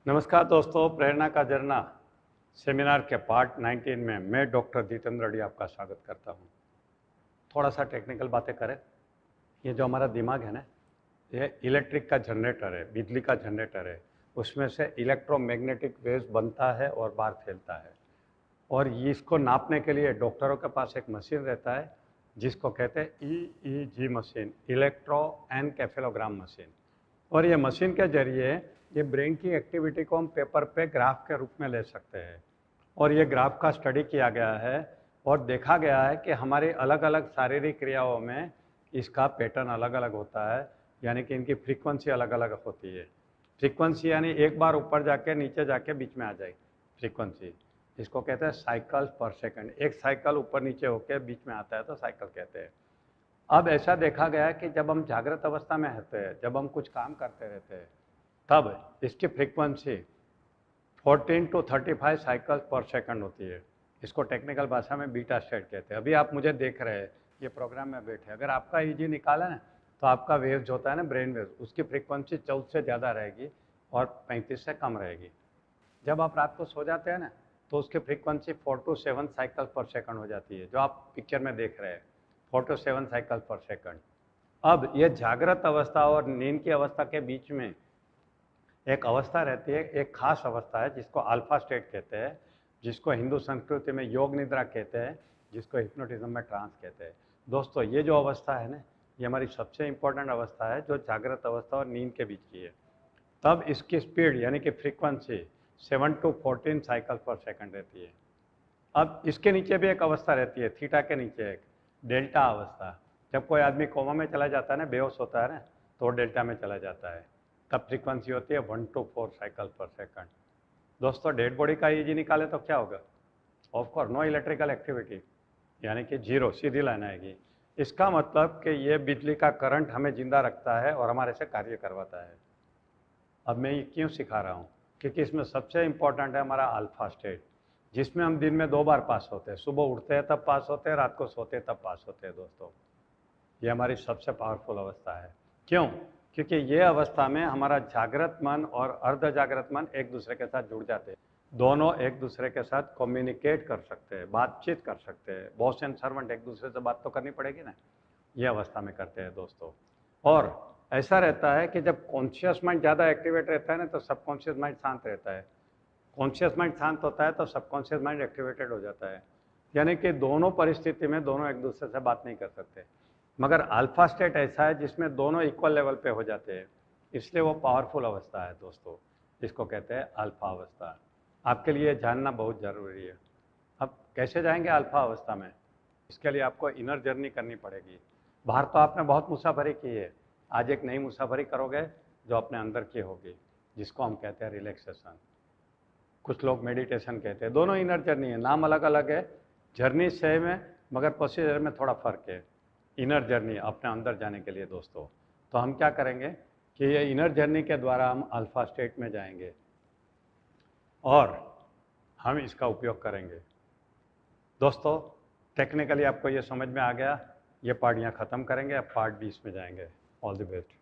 नमस्कार दोस्तों, प्रेरणा का झरना सेमिनार के पार्ट 19 में मैं डॉक्टर जितेंद्र रेड्डी आपका स्वागत करता हूं। थोड़ा सा टेक्निकल बातें करें। ये जो हमारा दिमाग है ना, ये इलेक्ट्रिक का जनरेटर है, बिजली का जनरेटर है। उसमें से इलेक्ट्रोमैग्नेटिक वेव्स बनता है और बाहर फैलता है। और इसको नापने के लिए डॉक्टरों के पास एक मशीन रहता है जिसको कहते हैं ईईजी मशीन, इलेक्ट्रो एनकेफेलोग्राम मशीन। और ये मशीन के जरिए ये ब्रेन की एक्टिविटी को हम पेपर पे ग्राफ के रूप में ले सकते हैं। और ये ग्राफ का स्टडी किया गया है और देखा गया है कि हमारी अलग अलग शारीरिक क्रियाओं में इसका पैटर्न अलग अलग होता है, यानी कि इनकी फ्रीक्वेंसी अलग अलग होती है। फ्रीक्वेंसी यानी एक बार ऊपर जाके नीचे जाके बीच में आ जाएगी फ्रीक्वेंसी। इसको कहते हैं साइकिल पर सेकंड। एक साइकिल ऊपर नीचे होकर बीच में आता है तो साइकिल कहते हैं। अब ऐसा देखा गया है कि जब हम जागृत अवस्था में रहते हैं, जब हम कुछ काम करते रहते हैं, तब इसकी फ्रीक्वेंसी 14 to 35 साइकिल पर सेकंड होती है। इसको टेक्निकल भाषा में बीटा स्टेट कहते हैं। अभी आप मुझे देख रहे हैं, ये प्रोग्राम में बैठे, अगर आपका ईजी निकाला ना तो आपका वेव्स होता है ना, ब्रेन वेव्स, उसकी फ्रीक्वेंसी 14 से ज़्यादा रहेगी और 35 से कम रहेगी। जब आप रात को सो जाते हैं ना तो उसकी फ्रीक्वेंसी 4 to 7 साइकिल पर सेकंड हो जाती है, जो आप पिक्चर में देख रहे हैं, 4 to 7 साइकिल पर सेकंड। अब ये जागृत अवस्था और नींद की अवस्था के बीच में एक अवस्था रहती है, एक खास अवस्था है जिसको अल्फा स्टेट कहते हैं, जिसको हिंदू संस्कृति में योग निद्रा कहते हैं, जिसको हिप्नोटिज्म में ट्रांस कहते हैं। दोस्तों, ये जो अवस्था है ना, ये हमारी सबसे इम्पोर्टेंट अवस्था है जो जागृत अवस्था और नींद के बीच की है। तब इसकी स्पीड यानी कि फ्रीक्वेंसी 7 to 14 साइकिल पर सेकंड रहती है। अब इसके नीचे भी एक अवस्था रहती है, थीटा के नीचे एक डेल्टा अवस्था। जब कोई आदमी कोमा में चला जाता है ना, बेहोश होता है ना, तो डेल्टा में चला जाता है। तब फ्रीक्वेंसी होती है 1 to 4 साइकिल पर सेकंड। दोस्तों, डेड बॉडी का ईजी निकाले तो क्या होगा? Of course no electrical activity, यानी कि जीरो, सीधी लाइन आएगी। इसका मतलब कि ये बिजली का करंट हमें जिंदा रखता है और हमारे से कार्य करवाता है। अब मैं ये क्यों सिखा रहा हूँ? क्योंकि इसमें सबसे इम्पोर्टेंट है हमारा अल्फा स्टेट, जिसमें हम दिन में 2 बार पास होते हैं। सुबह उठते हैं तब पास होते हैं, रात को सोते हैं तब पास होते हैं। दोस्तों, ये हमारी सबसे पावरफुल अवस्था है। क्यों? क्योंकि ये अवस्था में हमारा जागृत मन और अर्ध जागृत मन एक दूसरे के साथ जुड़ जाते हैं। दोनों एक दूसरे के साथ कम्युनिकेट कर सकते हैं, बातचीत कर सकते हैं। बॉस एंड सर्वेंट, एक दूसरे से बात तो करनी पड़ेगी ना, ये अवस्था में करते हैं दोस्तों। और ऐसा रहता है कि जब कॉन्शियस माइंड ज़्यादा एक्टिवेट रहता है ना, तो सबकॉन्शियस माइंड शांत रहता है। कॉन्शियस माइंड शांत होता है तो सबकॉन्शियस माइंड एक्टिवेटेड हो जाता है। यानी कि दोनों परिस्थिति में दोनों एक दूसरे से बात नहीं कर सकते। मगर अल्फा स्टेट ऐसा है जिसमें दोनों इक्वल लेवल पे हो जाते हैं, इसलिए वो पावरफुल अवस्था है दोस्तों, जिसको कहते हैं अल्फा अवस्था। आपके लिए जानना बहुत ज़रूरी है। अब कैसे जाएंगे अल्फा अवस्था में? इसके लिए आपको इनर जर्नी करनी पड़ेगी। बाहर तो आपने बहुत मुसाफरी की है, आज एक नई मुसाफरी करोगे जो अपने अंदर की होगी, जिसको हम कहते हैं रिलैक्सेशन। कुछ लोग मेडिटेशन कहते हैं। दोनों इनर जर्नी है, नाम अलग अलग है, जर्नी सेम है, मगर प्रोसीजर में थोड़ा फर्क है। इनर जर्नी अपने अंदर जाने के लिए दोस्तों, तो हम क्या करेंगे कि ये इनर जर्नी के द्वारा हम अल्फा स्टेट में जाएंगे और हम इसका उपयोग करेंगे। दोस्तों, टेक्निकली आपको ये समझ में आ गया। ये पार्ट यहाँ ख़त्म करेंगे, अब पार्ट 20 में जाएंगे। All the best.